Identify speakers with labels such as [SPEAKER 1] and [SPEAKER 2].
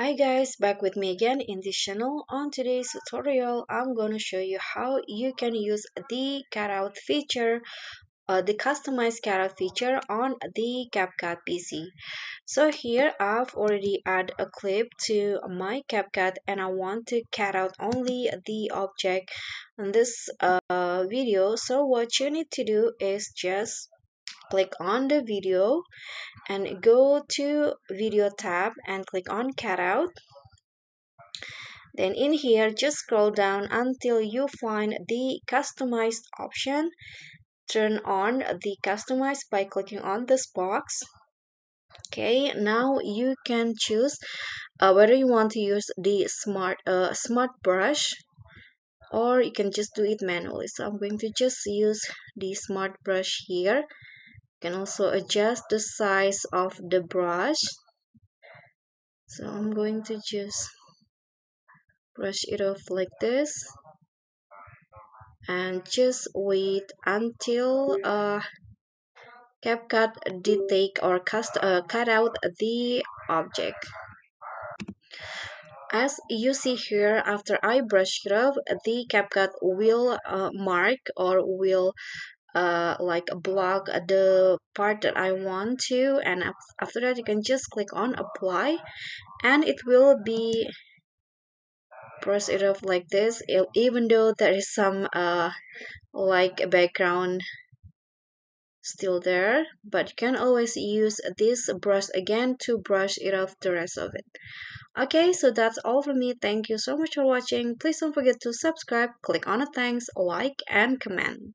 [SPEAKER 1] Hi guys, back with me again in this channel. On today's tutorial, I'm going to show you how you can use the cutout feature, the customized cutout feature on the CapCut PC. So here I've already added a clip to my CapCut and I want to cut out only the object in this video. So what you need to do is just click on the video and go to video tab and click on cutout. Then in here, just scroll down until you find the customized option. Turn on the customize by clicking on this box. Okay, now you can choose whether you want to use the smart brush or you can just do it manually. So I'm going to just use the smart brush here. You can also adjust the size of the brush. So I'm going to just brush it off like this and just wait until CapCut detect or cut out the object. As you see here, after I brush it off, the CapCut will mark or will like block the part that I want to, and after that you can just click on apply and it will be brush it off like this, even though there is some like background still there, but you can always use this brush again to brush it off the rest of it. Okay, so that's all from me. Thank you so much for watching. Please don't forget to subscribe, click on the thanks, like, and comment.